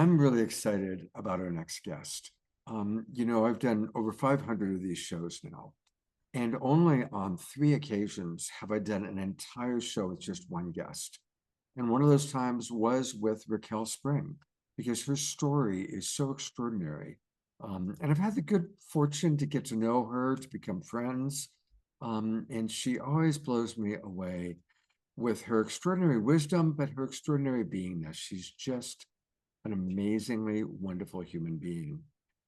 I'm really excited about our next guest. I've done over 500 of these shows now, and only on 3 occasions have I done an entire show with just one guest. And one of those times was with Raquel Spring, because her story is so extraordinary. And I've had the good fortune to get to know her, to become friends. And she always blows me away with her extraordinary wisdom, but her extraordinary beingness. She's just an amazingly wonderful human being.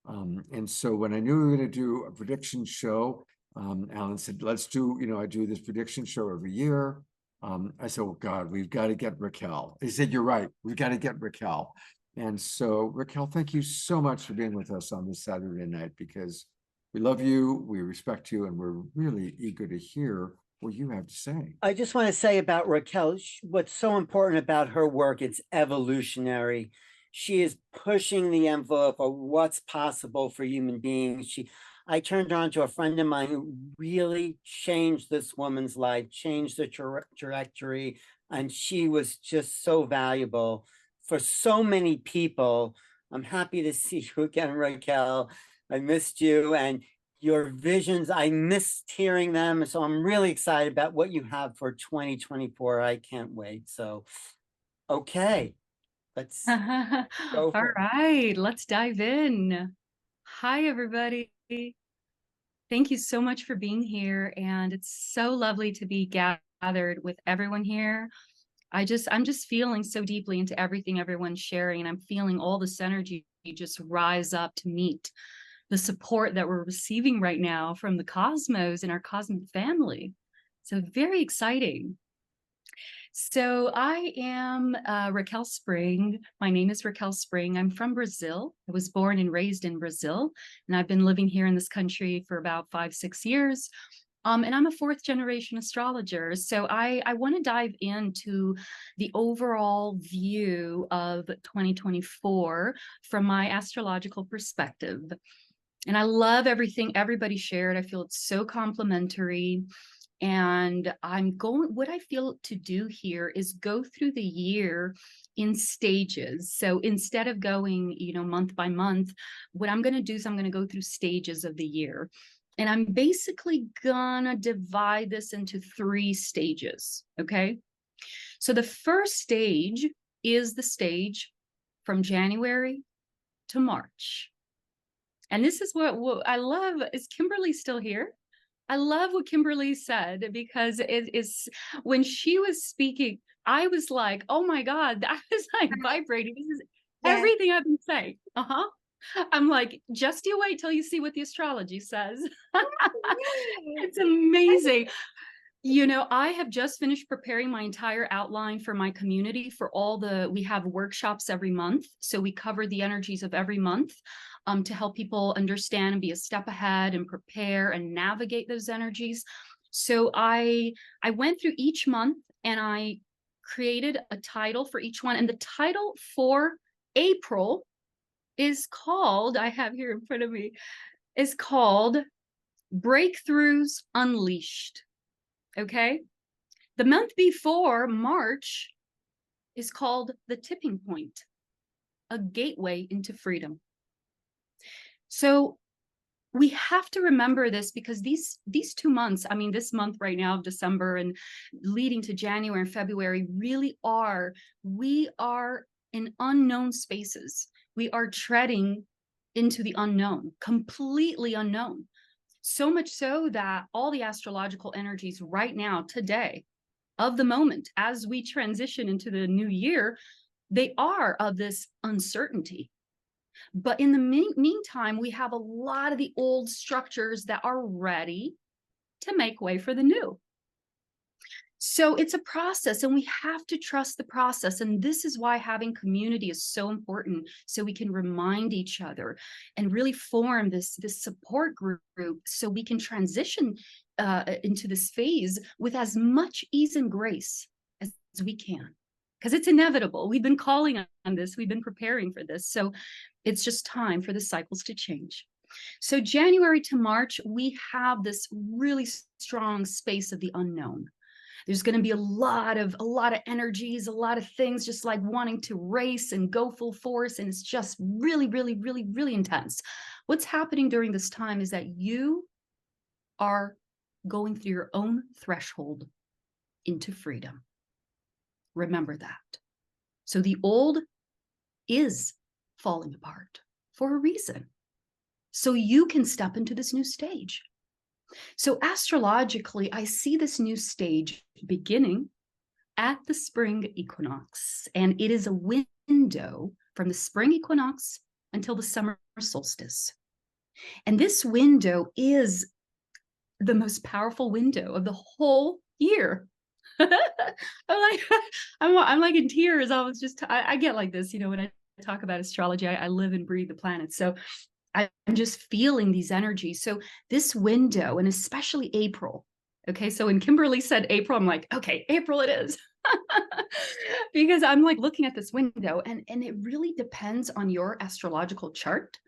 And so when I knew we were going to do a prediction show, Alan said, let's do, I do this prediction show every year. I said, oh God, we've got to get Raquel. He said, you're right, we've got to get Raquel. And so Raquel, thank you so much for being with us on this Saturday night, because we love you, we respect you, and we're really eager to hear what you have to say. I just want to say about Raquel, what's so important about her work, it's evolutionary. She is pushing the envelope of what's possible for human beings. I turned her on to a friend of mine who really changed this woman's life, changed the trajectory, and she was just so valuable for so many people. I'm happy to see you again, Raquel. I missed you, and your visions, I missed hearing them. So I'm really excited about what you have for 2024. I can't wait. So, okay, let's go All for it. right, let's dive in. Hi, everybody. Thank you so much for being here. And it's so lovely to be gathered with everyone here. I'm just feeling so deeply into everything everyone's sharing, and I'm feeling all this energy just rise up to meet the support that we're receiving right now from the cosmos and our cosmic family. So very exciting. So I am Raquel Spring. My name is Raquel Spring. I'm from Brazil. I was born and raised in Brazil, and I've been living here in this country for about 5-6 years. And I'm a fourth generation astrologer. So I want to dive into the overall view of 2024 from my astrological perspective. And I love everything everybody shared. I feel it's so complimentary. And what I feel to do here is go through the year in stages. So instead of going, month by month, what I'm going to do is I'm going to go through stages of the year. And I'm basically gonna divide this into 3 stages, okay? So the first stage is the stage from January to March. And this is what I love. Is Kimberly still here? I love what Kimberly said, because it is, when she was speaking, I was like, oh my God, that was like vibrating. This is everything I've been saying. I'm like, just you wait till you see what the astrology says. It's amazing. I have just finished preparing my entire outline for my community for we have workshops every month. So we cover the energies of every month to help people understand and be a step ahead and prepare and navigate those energies. So I went through each month and I created a title for each one. And the title for April is called, I have here in front of me, is called Breakthroughs Unleashed. Okay. The month before, March, is called The Tipping Point, a gateway into freedom. So we have to remember this, because these 2 months, I mean, this month right now of December and leading to January and February, we are in unknown spaces. We are treading into the unknown, completely unknown. So much so that all the astrological energies right now, today, of the moment, as we transition into the new year, they are of this uncertainty. But in the meantime, we have a lot of the old structures that are ready to make way for the new. So it's a process, and we have to trust the process. And this is why having community is so important, so we can remind each other and really form this support group so we can transition into this phase with as much ease and grace as we can. Because it's inevitable. We've been calling on this. We've been preparing for this. So it's just time for the cycles to change. So January to March, we have this really strong space of the unknown. There's going to be a lot of energies, a lot of things just like wanting to race and go full force. And it's just really, really, really, really intense. What's happening during this time is that you are going through your own threshold into freedom. Remember that. So the old is falling apart for a reason. So you can step into this new stage. So astrologically, I see this new stage beginning at the spring equinox, and it is a window from the spring equinox until the summer solstice. And this window is the most powerful window of the whole year. I'm like in tears. I get like this, when I talk about astrology, I live and breathe the planets. So I'm just feeling these energies. So this window, and especially April. Okay, so when Kimberly said April, I'm like, okay, April it is. Because I'm like looking at this window, and it really depends on your astrological chart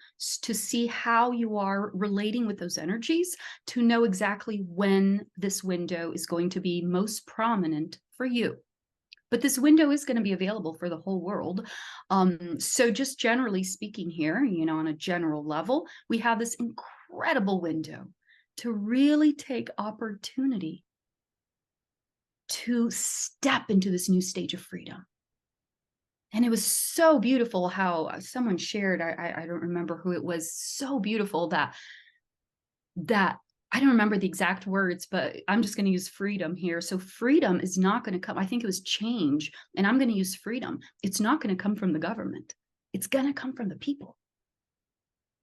to see how you are relating with those energies, to know exactly when this window is going to be most prominent for you. But this window is going to be available for the whole world. So just generally speaking here, on a general level, we have this incredible window to really take opportunity to step into this new stage of freedom. And it was so beautiful how someone shared, I don't remember who it was, so beautiful that I don't remember the exact words, but I'm just going to use freedom here. So freedom is not going to come. I think it was change, and I'm going to use freedom. It's not going to come from the government. It's going to come from the people.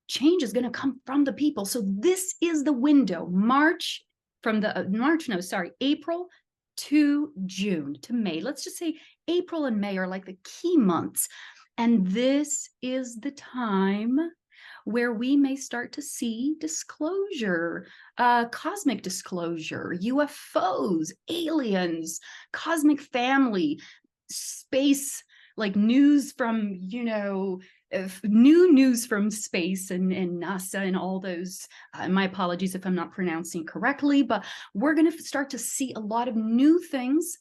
Change is going to come from the people. So this is the window, April to June to May. Let's just say April and May are like the key months. And this is the time where we may start to see disclosure, cosmic disclosure, UFOs, aliens, cosmic family, space, like news from, new news from space and NASA and all those. My apologies if I'm not pronouncing correctly, but we're going to start to see a lot of new things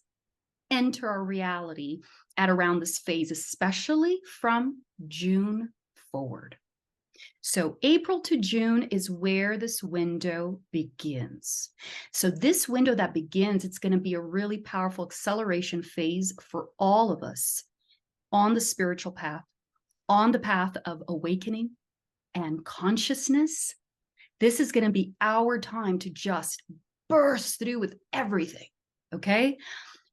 enter our reality at around this phase, especially from June forward. So April to June is where this window begins. So this window that begins, it's going to be a really powerful acceleration phase for all of us on the spiritual path, on the path of awakening and consciousness. This is going to be our time to just burst through with everything. Okay.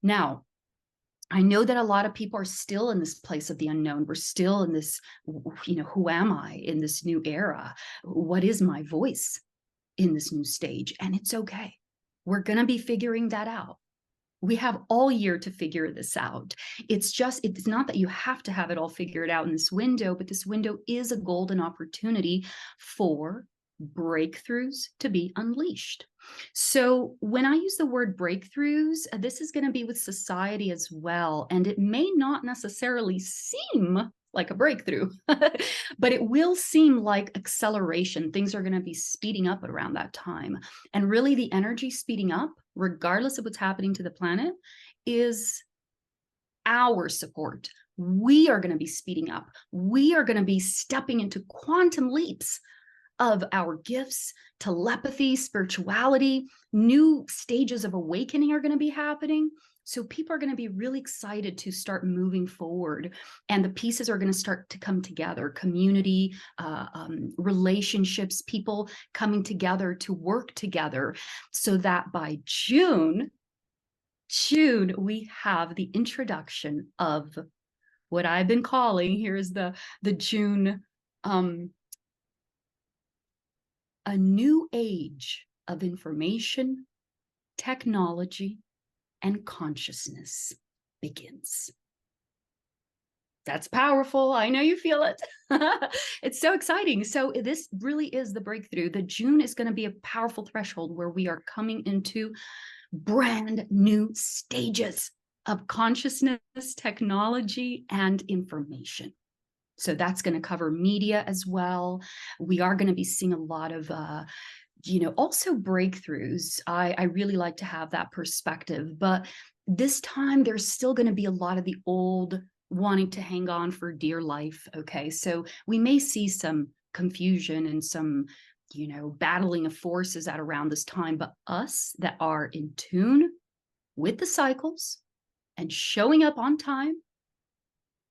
Now, I know that a lot of people are still in this place of the unknown. We're still in this, who am I in this new era? What is my voice in this new stage? And it's okay. We're going to be figuring that out. We have all year to figure this out. It's not that you have to have it all figured out in this window, but this window is a golden opportunity for breakthroughs to be unleashed. So when I use the word breakthroughs, this is going to be with society as well. And it may not necessarily seem like a breakthrough, but it will seem like acceleration. Things are going to be speeding up around that time. And really the energy speeding up, regardless of what's happening to the planet, is our support. We are going to be speeding up. We are going to be stepping into quantum leaps of our gifts, telepathy, spirituality. New stages of awakening are going to be happening. So people are going to be really excited to start moving forward, and the pieces are going to start to come together. Community, relationships, people coming together to work together, so that by June, we have the introduction of what I've been calling, here's the June, a new age of information, technology, and consciousness begins. That's powerful. I know you feel it. It's so exciting. So this really is the breakthrough. The June is going to be a powerful threshold where we are coming into brand new stages of consciousness, technology, and information. So that's going to cover media as well. We are going to be seeing a lot of Also breakthroughs. I really like to have that perspective, but this time there's still going to be a lot of the old wanting to hang on for dear life. Okay. So we may see some confusion and some, battling of forces at around this time, but us that are in tune with the cycles and showing up on time,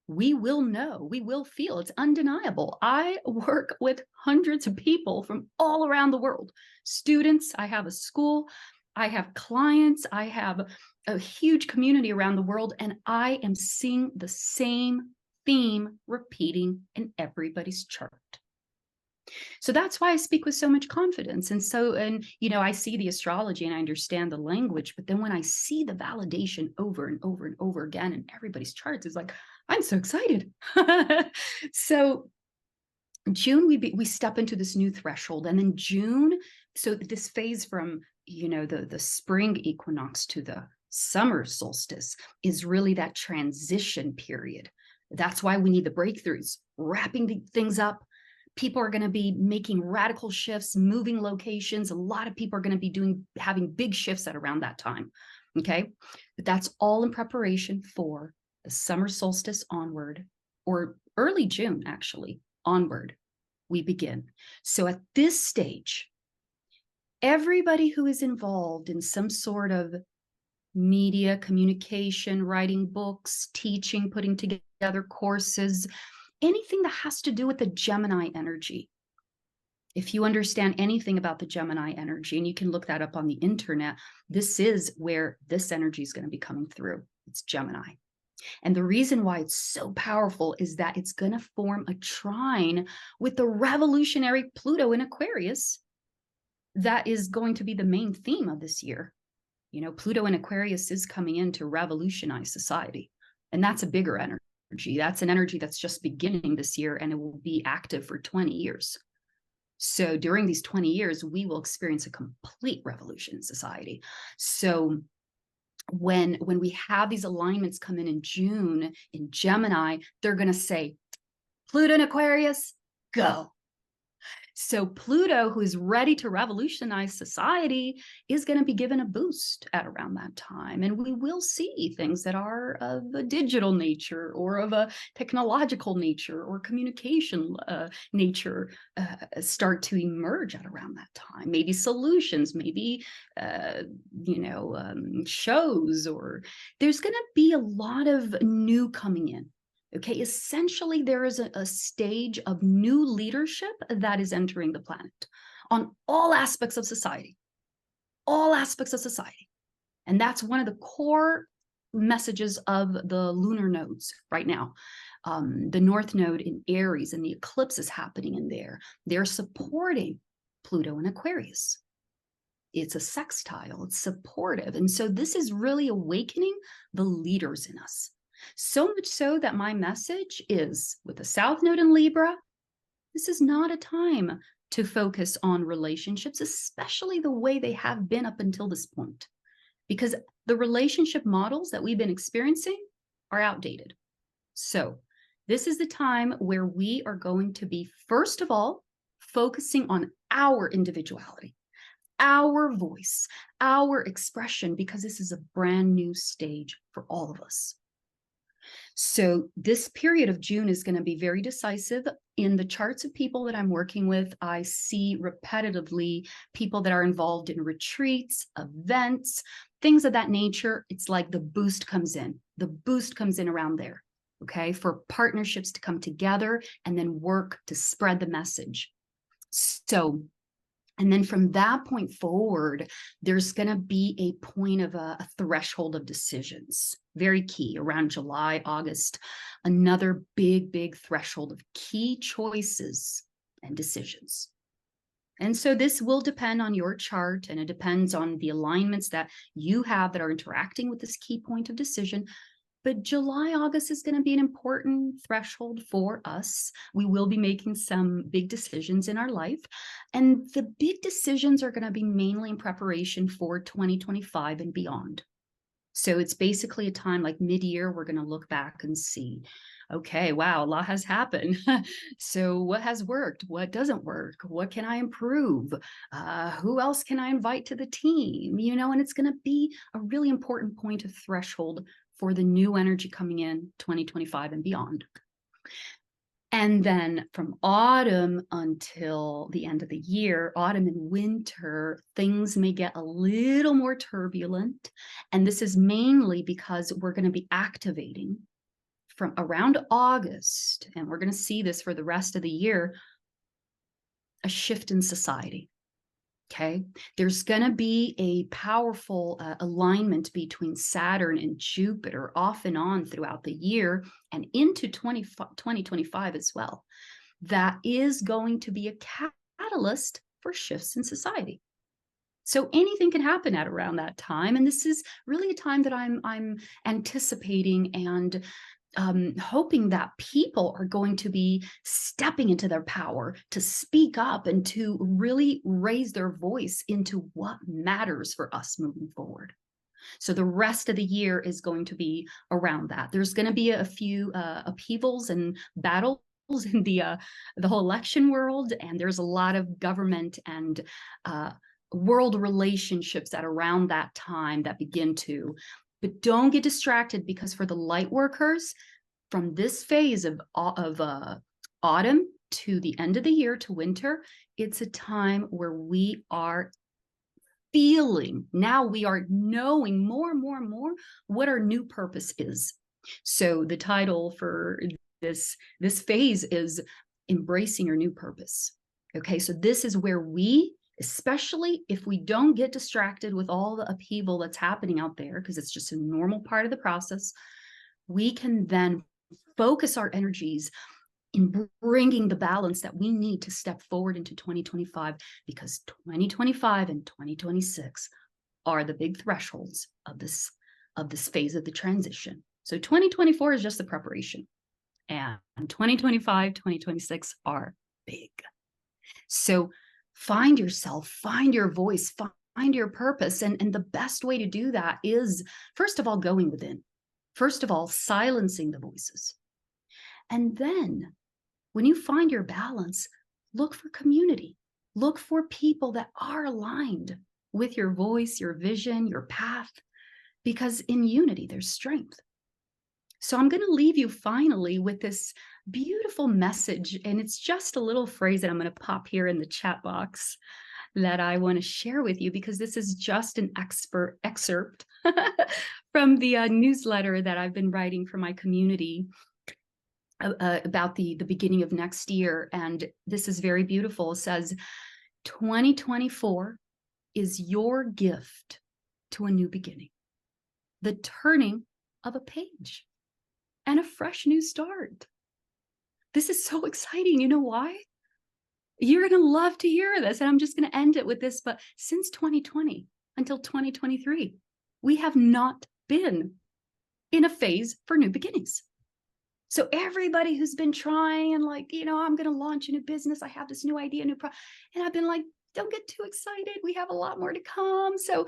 we will know, we will feel, it's undeniable. I work with hundreds of people from all around the world, students, I have a school, I have clients, I have a huge community around the world, and I am seeing the same theme repeating in everybody's chart. So that's why I speak with so much confidence. I see the astrology and I understand the language, but then when I see the validation over and over and over again in everybody's charts, it's like, I'm so excited. So June, we step into this new threshold, and then June, so this phase from, the spring equinox to the summer solstice is really that transition period. That's why we need the breakthroughs, wrapping things up. People are going to be making radical shifts, moving locations. A lot of people are going to be having big shifts at around that time. Okay. But that's all in preparation for the summer solstice onward, or early June, actually, onward, we begin. So at this stage, everybody who is involved in some sort of media, communication, writing books, teaching, putting together courses, anything that has to do with the Gemini energy. If you understand anything about the Gemini energy, and you can look that up on the internet, this is where this energy is going to be coming through. It's Gemini. And the reason why it's so powerful is that it's going to form a trine with the revolutionary Pluto in Aquarius. That is going to be the main theme of this year. Pluto in Aquarius is coming in to revolutionize society. And that's a bigger energy. That's an energy that's just beginning this year, and it will be active for 20 years. So during these 20 years, we will experience a complete revolution in society. So when we have these alignments come in June in Gemini, they're going to say, Pluto in Aquarius, go. So Pluto, who is ready to revolutionize society, is going to be given a boost at around that time. And we will see things that are of a digital nature or of a technological nature or communication nature start to emerge at around that time. Maybe solutions, maybe, shows, or there's going to be a lot of new coming in. Okay, essentially, there is a stage of new leadership that is entering the planet on all aspects of society, And that's one of the core messages of the lunar nodes right now. The North Node in Aries and the eclipse is happening in there. They're supporting Pluto in Aquarius. It's a sextile, it's supportive. And so this is really awakening the leaders in us. So much so that my message is, with the South Node in Libra, this is not a time to focus on relationships, especially the way they have been up until this point, because the relationship models that we've been experiencing are outdated. So this is the time where we are going to be, first of all, focusing on our individuality, our voice, our expression, because this is a brand new stage for all of us. So this period of June is going to be very decisive. In the charts of people that I'm working with, I see repetitively people that are involved in retreats, events, things of that nature. It's like the boost comes in. The boost comes in around there, okay, for partnerships to come together and then work to spread the message. So, and then from that point forward, there's going to be a point of a threshold of decisions. Very key around July, August, another big threshold of key choices and decisions. And so this will depend on your chart, and it depends on the alignments that you have that are interacting with this key point of decision. But July, August is going to be an important threshold for us. We will be making some big decisions in our life. And the big decisions are going to be mainly in preparation for 2025 and beyond. So it's basically a time like mid-year, we're going to look back and see okay, wow, a lot has happened. So what has worked? What doesn't work? What can I improve? Who else can I invite to the team? And it's going to be a really important point of threshold for the new energy coming in 2025 and beyond. And then from autumn until the end of the year, autumn and winter, things may get a little more turbulent. And this is mainly because we're going to be activating from around August, and we're going to see this for the rest of the year, a shift in society. Okay, there's going to be a powerful alignment between Saturn and Jupiter off and on throughout the year and into 2025 as well. That is going to be a catalyst for shifts in society. So anything can happen at around that time. And this is really a time that I'm anticipating and hoping that people are going to be stepping into their power to speak up and to really raise their voice into what matters for us moving forward. So the rest of the year is going to be around that. There's going to be a few upheavals and battles in the whole election world, and there's a lot of government and world relationships at around that time that begin to. But don't get distracted, because for the light workers, from this phase of autumn to the end of the year to winter, it's a time where we are feeling, now we are knowing more and more and more what our new purpose is. So the title for this phase is Embracing Your New Purpose. Okay, so this is where we, especially if we don't get distracted with all the upheaval that's happening out there, because it's just a normal part of the process, we can then focus our energies in bringing the balance that we need to step forward into 2025, because 2025 and 2026 are the big thresholds of this phase of the transition. So 2024 is just the preparation, and 2025, 2026 are big. So find yourself, find your voice, find your purpose. And the best way to do that is, first of all, going within. First of all, silencing the voices. And then when you find your balance, look for community. Look for people that are aligned with your voice, your vision, your path, because in unity, there's strength. So I'm going to leave you finally with this beautiful message, and it's just a little phrase that I'm going to pop here in the chat box that I want to share with you, because this is just an excerpt from the newsletter that I've been writing for my community about the beginning of next year. And this is very beautiful. It says, 2024 is your gift to a new beginning, the turning of a page, and a fresh new start. This is so exciting. You know why? You're going to love to hear this. And I'm just going to end it with this. But since 2020 until 2023, we have not been in a phase for new beginnings. So everybody who's been trying and like, I'm going to launch a new business, I have this new idea, new product, and I've been like, don't get too excited. We have a lot more to come. So,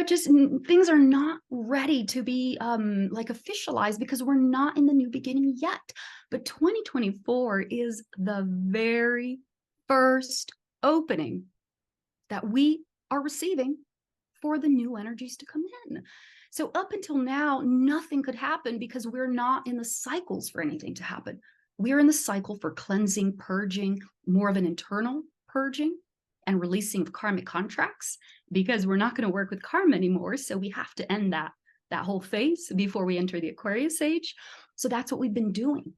just things are not ready to be like officialized, because we're not in the new beginning yet. But 2024 is the very first opening that we are receiving for the new energies to come in. So up until now, nothing could happen because we're not in the cycles for anything to happen. We're in the cycle for cleansing, purging, more of an internal purging and releasing of karmic contracts, because we're not going to work with karma anymore. So we have to end that whole phase before we enter the Aquarius age. So that's what we've been doing.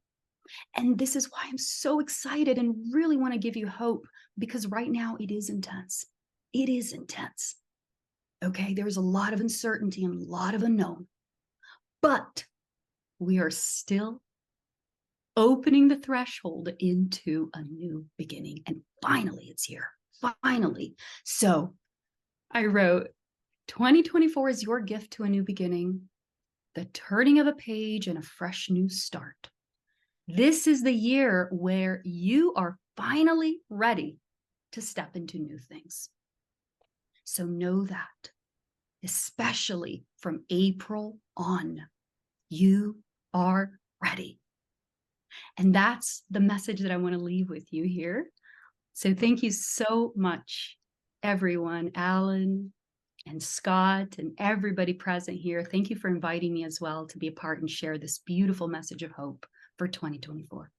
And this is why I'm so excited and really want to give you hope, because right now it is intense. It is intense. Okay, there's a lot of uncertainty and a lot of unknown, but we are still opening the threshold into a new beginning. And finally, it's here. Finally. So I wrote, 2024 is your gift to a new beginning, the turning of a page and a fresh new start. This is the year where you are finally ready to step into new things. So know that, especially from April on, you are ready. And that's the message that I want to leave with you here. So thank you so much, everyone, Alan and Scott and everybody present here. Thank you for inviting me as well to be a part and share this beautiful message of hope for 2024.